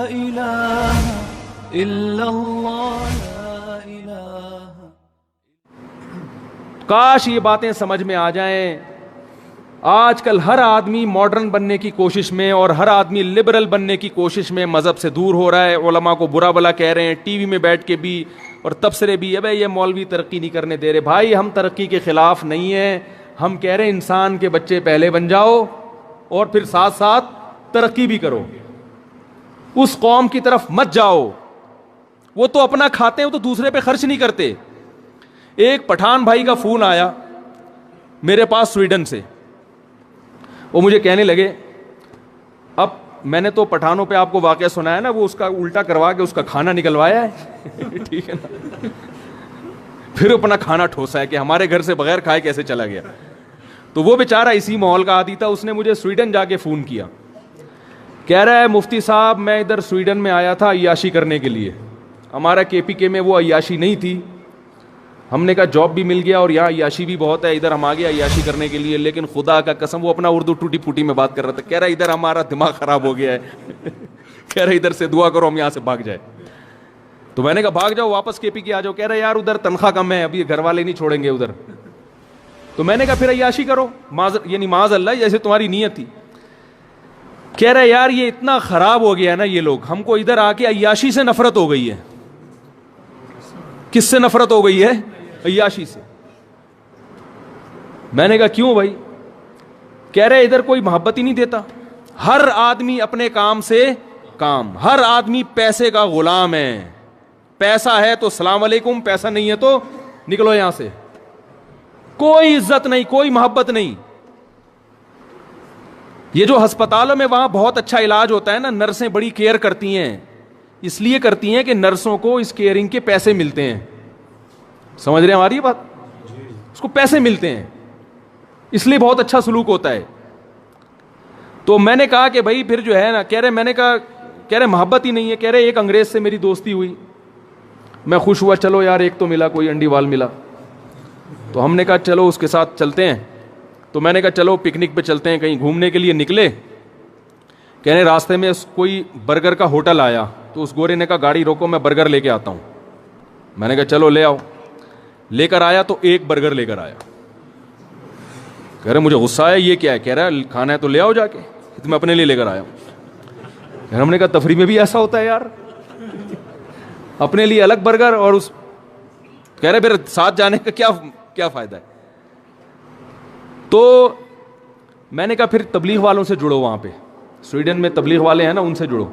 إله إلا الله لا إله. کاش یہ باتیں سمجھ میں آ جائیں. آج کل ہر آدمی ماڈرن بننے کی کوشش میں اور ہر آدمی لبرل بننے کی کوشش میں مذہب سے دور ہو رہا ہے. علماء کو برا بلا کہہ رہے ہیں, ٹی وی میں بیٹھ کے بھی اور تبصرے بھی. ابے یہ مولوی ترقی نہیں کرنے دے رہے. بھائی ہم ترقی کے خلاف نہیں ہیں, ہم کہہ رہے ہیں انسان کے بچے پہلے بن جاؤ اور پھر ساتھ ساتھ ترقی بھی کرو. اس قوم کی طرف مت جاؤ, وہ تو اپنا کھاتے ہیں, وہ تو دوسرے پہ خرچ نہیں کرتے. ایک پٹھان بھائی کا فون آیا میرے پاس سویڈن سے. وہ مجھے کہنے لگے, اب میں نے تو پٹھانوں پہ آپ کو واقعہ سنایا نا, وہ اس کا الٹا کروا کے اس کا کھانا نکلوایا ہے ٹھیک ہے نا, پھر اپنا کھانا ٹھوسا ہے کہ ہمارے گھر سے بغیر کھائے کیسے چلا گیا. تو وہ بیچارہ اسی ماحول کا عادی تھا. اس نے مجھے سویڈن جا کے فون کیا, کہہ رہا ہے مفتی صاحب میں ادھر سویڈن میں آیا تھا عیاشی کرنے کے لیے. ہمارا کے پی کے میں وہ عیاشی نہیں تھی. ہم نے کہا جاب بھی مل گیا اور یہاں عیاشی بھی بہت ہے, ادھر ہم آ گیا عیاشی کرنے کے لیے. لیکن خدا کا قسم, وہ اپنا اردو ٹوٹی پھوٹی میں بات کر رہا تھا. کہہ رہا ادھر ہمارا دماغ خراب ہو گیا ہے کہہ رہا ادھر سے دعا کرو ہم یہاں سے بھاگ جائے. تو میں نے کہا بھاگ جاؤ واپس کے پی کے آ جاؤ. کہہ رہا یار ادھر تنخواہ کم ہے, ابھی گھر والے نہیں چھوڑیں گے ادھر. تو میں نے کہا پھر عیاشی کرو, یعنی معاذ اللہ جیسے تمہاری نیت تھی. کہہ رہا یار یہ اتنا خراب ہو گیا ہے نا یہ لوگ, ہم کو ادھر آ کے عیاشی سے نفرت ہو گئی ہے. کس سے نفرت ہو گئی ہے؟ عیاشی سے. میں نے کہا کیوں بھائی؟ کہہ رہے ادھر کوئی محبت ہی نہیں دیتا, ہر آدمی اپنے کام سے کام, ہر آدمی پیسے کا غلام ہے. پیسہ ہے تو السلام علیکم, پیسہ نہیں ہے تو نکلو یہاں سے. کوئی عزت نہیں, کوئی محبت نہیں. یہ جو ہسپتالوں میں وہاں بہت اچھا علاج ہوتا ہے نا, نرسیں بڑی کیئر کرتی ہیں, اس لیے کرتی ہیں کہ نرسوں کو اس کیئرنگ کے پیسے ملتے ہیں. سمجھ رہے ہیں ہماری بات؟ اس کو پیسے ملتے ہیں, اس لیے بہت اچھا سلوک ہوتا ہے. تو میں نے کہا کہ بھائی پھر جو ہے نا, کہہ رہے میں نے کہا, کہہ رہے محبت ہی نہیں ہے. کہہ رہے ایک انگریز سے میری دوستی ہوئی, میں خوش ہوا, چلو یار ایک تو ملا, کوئی انڈی وال ملا. تو ہم نے کہا چلو اس کے ساتھ چلتے ہیں. تو میں نے کہا چلو پکنک پہ چلتے ہیں, کہیں گھومنے کے لیے نکلے. کہہ رہے راستے میں کوئی برگر کا ہوٹل آیا, تو اس گورے نے کہا گاڑی روکو میں برگر لے کے آتا ہوں. میں نے کہا چلو لے آؤ. لے کر آیا تو ایک برگر لے کر آیا. کہہ رہے مجھے غصہ آیا, یہ کیا ہے؟ کہہ رہا کھانا ہے تو لے آؤ جا کے, میں اپنے لیے لے کر آیا ہوں. ہم نے کہا تفریح میں بھی ایسا ہوتا ہے یار, اپنے لیے الگ برگر اور اس. کہہ رہے پھر ساتھ جانے کا کیا فائدہ ہے؟ تو میں نے کہا پھر تبلیغ والوں سے جڑو, وہاں پہ سویڈن میں تبلیغ والے ہیں نا, ان سے جڑو.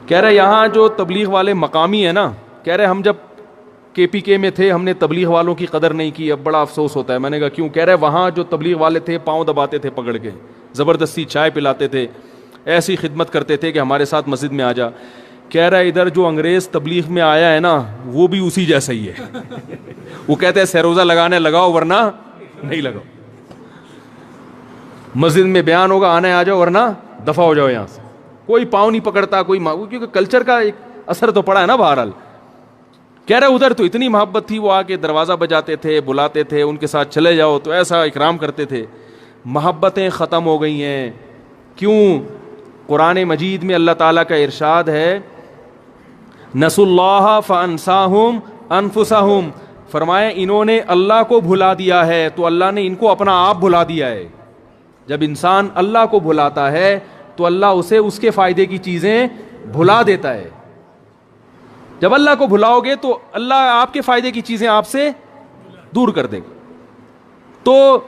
کہہ رہے یہاں جو تبلیغ والے مقامی ہیں نا, کہہ رہے ہم جب کے پی کے میں تھے ہم نے تبلیغ والوں کی قدر نہیں کی, اب بڑا افسوس ہوتا ہے. میں نے کہا کیوں؟ کہہ رہے وہاں جو تبلیغ والے تھے پاؤں دباتے تھے پکڑ کے, زبردستی چائے پلاتے تھے, ایسی خدمت کرتے تھے کہ ہمارے ساتھ مسجد میں آ جا. کہہ رہا ہے ادھر جو انگریز تبلیغ میں آیا ہے نا وہ بھی اسی جیسا ہی ہے. وہ کہتے ہیں سیروزہ لگانے لگاؤ ورنہ نہیں لگاؤ, مسجد میں بیان ہوگا آنے آ جاؤ ورنہ دفع ہو جاؤ یہاں سے. کوئی پاؤں نہیں پکڑتا, کوئی کیونکہ کلچر کا ایک اثر تو پڑا ہے نا بہرحال. کہہ رہے ادھر تو اتنی محبت تھی, وہ آ کے دروازہ بجاتے تھے, بلاتے تھے, ان کے ساتھ چلے جاؤ تو ایسا اکرام کرتے تھے. محبتیں ختم ہو گئی ہیں. کیوں؟ قرآن مجید میں اللہ تعالیٰ کا ارشاد ہے نسوا اللہ فانساہم انفسہم, فرمایا انہوں نے اللہ کو بھلا دیا ہے تو اللہ نے ان کو اپنا آپ بھلا دیا ہے. جب انسان اللہ کو بھلاتا ہے تو اللہ اسے اس کے فائدے کی چیزیں بھلا دیتا ہے. جب اللہ کو بھلاؤ گے تو اللہ آپ کے فائدے کی چیزیں آپ سے دور کر دے گا. تو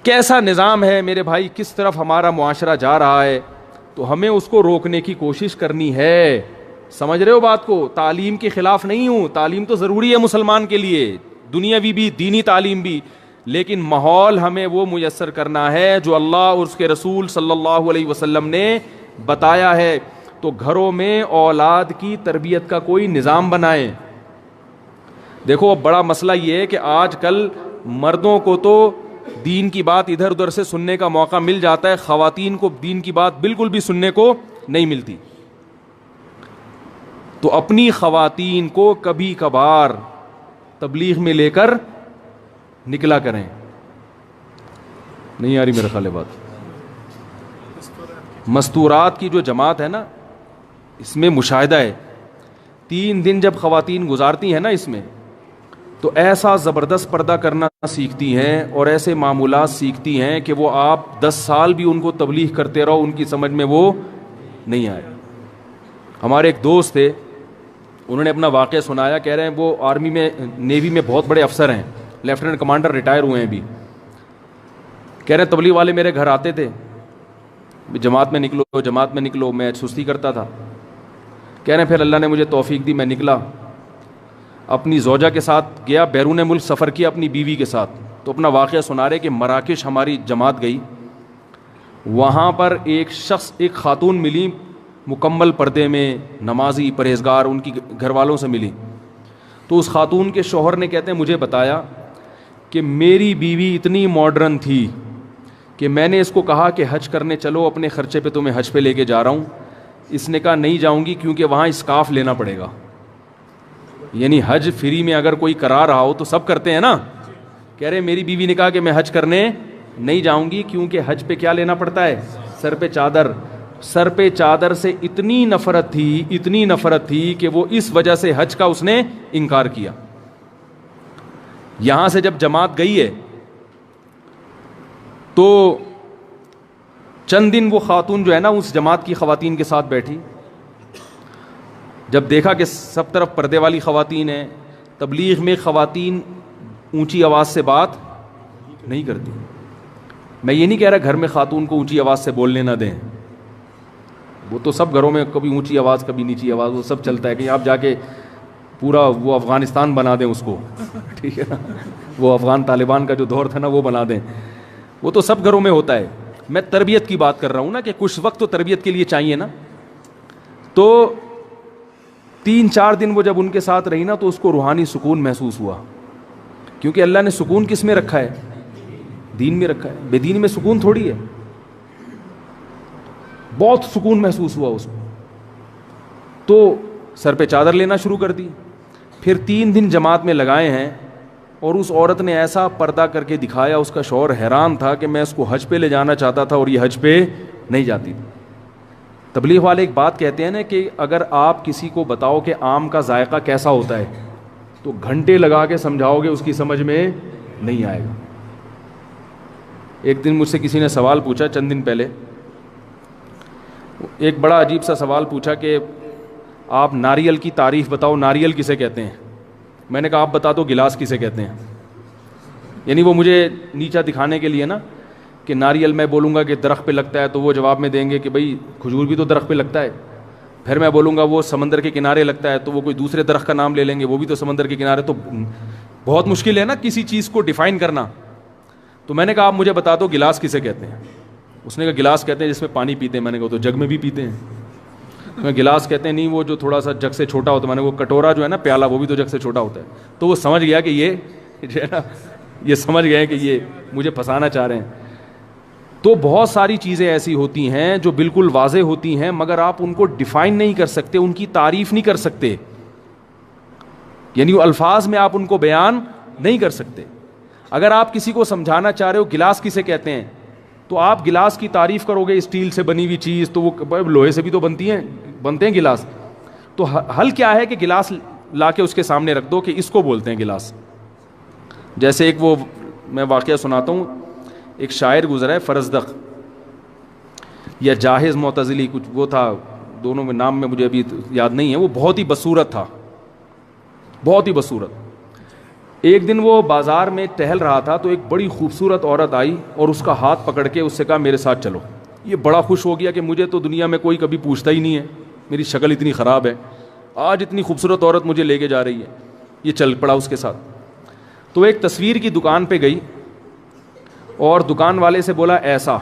کیسا نظام ہے میرے بھائی, کس طرف ہمارا معاشرہ جا رہا ہے, تو ہمیں اس کو روکنے کی کوشش کرنی ہے. سمجھ رہے ہو بات کو؟ تعلیم کے خلاف نہیں ہوں, تعلیم تو ضروری ہے مسلمان کے لیے, دنیاوی بھی دینی تعلیم بھی, لیکن ماحول ہمیں وہ میسر کرنا ہے جو اللہ اور اس کے رسول صلی اللہ علیہ وسلم نے بتایا ہے. تو گھروں میں اولاد کی تربیت کا کوئی نظام بنائیں. دیکھو اب بڑا مسئلہ یہ ہے کہ آج کل مردوں کو تو دین کی بات ادھر ادھر سے سننے کا موقع مل جاتا ہے, خواتین کو دین کی بات بالکل بھی سننے کو نہیں ملتی. تو اپنی خواتین کو کبھی کبھار تبلیغ میں لے کر نکلا کریں. نہیں آ رہی میرے خیال بات. مستورات کی جو جماعت ہے نا, اس میں مشاہدہ ہے. 3 دن جب خواتین گزارتی ہیں نا اس میں, تو ایسا زبردست پردہ کرنا سیکھتی ہیں اور ایسے معمولات سیکھتی ہیں کہ وہ آپ 10 سال بھی ان کو تبلیغ کرتے رہو ان کی سمجھ میں وہ نہیں آئے. ہمارے ایک دوست تھے, انہوں نے اپنا واقعہ سنایا. کہہ رہے ہیں وہ آرمی میں, نیوی میں بہت بڑے افسر ہیں, لیفٹیننٹ کمانڈر, ریٹائر ہوئے ہیں ابھی. کہہ رہے ہیں تبلیغ والے میرے گھر آتے تھے, جماعت میں نکلو جماعت میں نکلو, میں سستی کرتا تھا. کہہ رہے ہیں پھر اللہ نے مجھے توفیق دی, میں نکلا, اپنی زوجہ کے ساتھ گیا, بیرون ملک سفر کیا اپنی بیوی کے ساتھ. تو اپنا واقعہ سنا رہے کہ مراکش ہماری جماعت گئی, وہاں پر ایک شخص, ایک خاتون ملی, مکمل پردے میں, نمازی, پرہیزگار, ان کی گھر والوں سے ملی. تو اس خاتون کے شوہر نے, کہتے ہیں, مجھے بتایا کہ میری بیوی اتنی ماڈرن تھی کہ میں نے اس کو کہا کہ حج کرنے چلو, اپنے خرچے پہ تمہیں حج پہ لے کے جا رہا ہوں. اس نے کہا نہیں جاؤں گی کیونکہ وہاں اسکارف لینا پڑے گا. یعنی حج فری میں اگر کوئی کرا رہا ہو تو سب کرتے ہیں نا. کہہ رہے میری بیوی نے کہا کہ میں حج کرنے نہیں جاؤں گی کیونکہ حج پہ کیا لینا پڑتا ہے, سر پہ چادر. سر پہ چادر سے اتنی نفرت تھی کہ وہ اس وجہ سے حج کا اس نے انکار کیا. یہاں سے جب جماعت گئی ہے تو چند دن وہ خاتون جو ہے نا اس جماعت کی خواتین کے ساتھ بیٹھی. جب دیکھا کہ سب طرف پردے والی خواتین ہیں, تبلیغ میں خواتین اونچی آواز سے بات نہیں کرتی. میں یہ نہیں کہہ رہا گھر میں خاتون کو اونچی آواز سے بولنے نہ دیں, وہ تو سب گھروں میں کبھی اونچی آواز کبھی نیچی آواز وہ سب چلتا ہے. کہ آپ جا کے پورا وہ افغانستان بنا دیں اس کو, ٹھیک ہے نا, وہ افغان طالبان کا جو دور تھا نا وہ بنا دیں, وہ تو سب گھروں میں ہوتا ہے. میں تربیت کی بات کر رہا ہوں نا, کہ کچھ وقت تو تربیت کے لیے چاہیے نا. تو 3-4 دن وہ جب ان کے ساتھ رہی نا تو اس کو روحانی سکون محسوس ہوا, کیونکہ اللہ نے سکون کس میں رکھا ہے, دین میں رکھا ہے. بے دین میں سکون تھوڑی ہے. بہت سکون محسوس ہوا اس کو, تو سر پہ چادر لینا شروع کر دی. پھر 3 دن جماعت میں لگائے ہیں اور اس عورت نے ایسا پردہ کر کے دکھایا, اس کا شوہر حیران تھا کہ میں اس کو حج پہ لے جانا چاہتا تھا اور یہ حج پہ نہیں جاتی. تبلیغ والے ایک بات کہتے ہیں نا کہ اگر آپ کسی کو بتاؤ کہ آم کا ذائقہ کیسا ہوتا ہے تو گھنٹے لگا کے سمجھاؤ گے اس کی سمجھ میں نہیں آئے گا. ایک دن مجھ سے کسی نے سوال پوچھا, چند دن پہلے, ایک بڑا عجیب سا سوال پوچھا کہ آپ ناریل کی تعریف بتاؤ, ناریل کسے کہتے ہیں. میں نے کہا آپ بتا دو گلاس کسے کہتے ہیں. یعنی وہ مجھے نیچا دکھانے کے لیے نا, کہ ناریل میں بولوں گا کہ درخت پہ لگتا ہے تو وہ جواب میں دیں گے کہ بھائی کھجور بھی تو درخت پہ لگتا ہے. پھر میں بولوں گا وہ سمندر کے کنارے لگتا ہے تو وہ کوئی دوسرے درخت کا نام لے لیں گے, وہ بھی تو سمندر کے کنارے. تو بہت مشکل ہے نا کسی چیز کو ڈیفائن کرنا. تو میں نے کہا آپ مجھے بتا دو گلاس کسے کہتے ہیں. اس نے کہا گلاس کہتے ہیں جس میں پانی پیتے ہیں. میں نے کہا تو جگ میں بھی پیتے ہیں. میں گلاس کہتے ہیں نہیں وہ جو تھوڑا سا جگ سے چھوٹا ہوتا ہے. میں نے وہ کٹورا جو ہے نا پیالہ وہ بھی تو جگ سے چھوٹا ہوتا ہے. تو وہ سمجھ گیا کہ یہ جو ہے نا, یہ سمجھ گئے کہ یہ مجھے پھنسانا چاہ رہے ہیں. تو بہت ساری چیزیں ایسی ہوتی ہیں جو بالکل واضح ہوتی ہیں مگر آپ ان کو ڈیفائن نہیں کر سکتے, ان کی تعریف نہیں کر سکتے, یعنی وہ الفاظ میں آپ ان کو بیان نہیں کر سکتے. اگر آپ کسی کو سمجھانا چاہ رہے ہو گلاس کسے کہتے ہیں تو آپ گلاس کی تعریف کرو گے اسٹیل سے بنی ہوئی چیز, تو وہ لوہے سے بھی تو بنتے ہیں گلاس. تو حل کیا ہے کہ گلاس لا کے اس کے سامنے رکھ دو کہ اس کو بولتے ہیں گلاس. جیسے ایک وہ میں واقعہ سناتا ہوں, ایک شاعر گزرا ہے فرزدق یا جاہز معتزلی کچھ وہ تھا, دونوں میں نام میں مجھے ابھی یاد نہیں ہے. وہ بہت ہی بصورت تھا, بہت ہی بصورت. ایک دن وہ بازار میں ٹہل رہا تھا تو ایک بڑی خوبصورت عورت آئی اور اس کا ہاتھ پکڑ کے اس سے کہا میرے ساتھ چلو. یہ بڑا خوش ہو گیا کہ مجھے تو دنیا میں کوئی کبھی پوچھتا ہی نہیں ہے, میری شکل اتنی خراب ہے, آج اتنی خوبصورت عورت مجھے لے کے جا رہی ہے. یہ چل پڑا اس کے ساتھ. تو ایک تصویر کی دکان پہ گئی اور دکان والے سے بولا ایسا,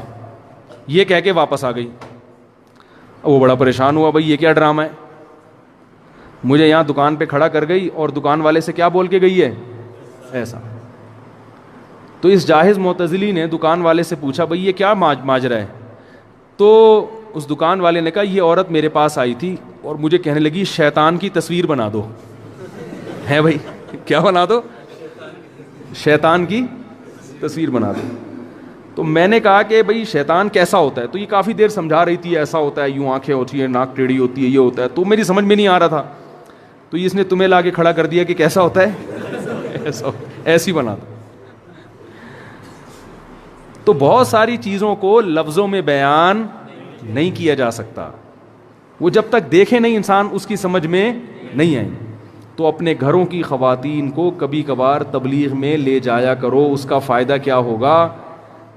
یہ کہہ کے واپس آ گئی. وہ بڑا پریشان ہوا, بھائی یہ کیا ڈرامہ ہے, مجھے یہاں دکان پہ کھڑا کر گئی اور دکان والے سے کیا بول کے گئی ہے ایسا. تو اس جاہز معتزلی نے دکان والے سے پوچھا بھائی یہ کیا ماجرا ہے. تو اس دکان والے نے کہا یہ عورت میرے پاس آئی تھی اور مجھے کہنے لگی شیطان کی تصویر بنا دو. ہے بھائی کیا بنا دو, شیطان کی تصویر بنا دو. تو میں نے کہا کہ بھائی شیطان کیسا ہوتا ہے, تو یہ کافی دیر سمجھا رہی تھی ایسا ہوتا ہے, یوں آنکھیں ہوتی ہیں, ناک ٹیڑھی ہوتی ہے, یہ ہوتا ہے, تو میری سمجھ میں نہیں آ رہا تھا, تو اس نے تمہیں لا کے کھڑا کر دیا کہ کیسا ہوتا ہے, ایسی بنا تھا. تو بہت ساری چیزوں کو لفظوں میں بیان نہیں کیا جا سکتا, وہ جب تک دیکھے نہیں انسان اس کی سمجھ میں نہیں آئیں. تو اپنے گھروں کی خواتین کو کبھی کبھار تبلیغ میں لے جایا کرو. اس کا فائدہ کیا ہوگا,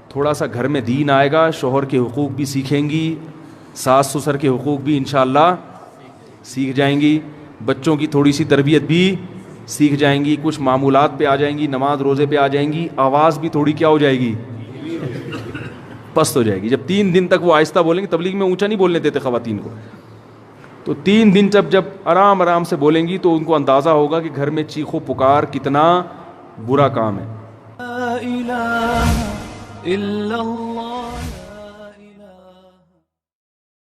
تھوڑا سا گھر میں دین آئے گا, شوہر کے حقوق بھی سیکھیں گی, ساس سسر کے حقوق بھی انشاءاللہ سیکھ جائیں گی, بچوں کی تھوڑی سی تربیت بھی سیکھ جائیں گی, کچھ معمولات پہ آ جائیں گی, نماز روزے پہ آ جائیں گی, آواز بھی تھوڑی کیا ہو جائے گی, پست ہو جائے گی. جب 3 دن تک وہ آہستہ بولیں گے, تبلیغ میں اونچا نہیں بولنے دیتے خواتین کو, تو 3 دن جب آرام آرام سے بولیں گی تو ان کو اندازہ ہوگا کہ گھر میں چیخو پکار کتنا برا کام ہے. لا إله إلا الله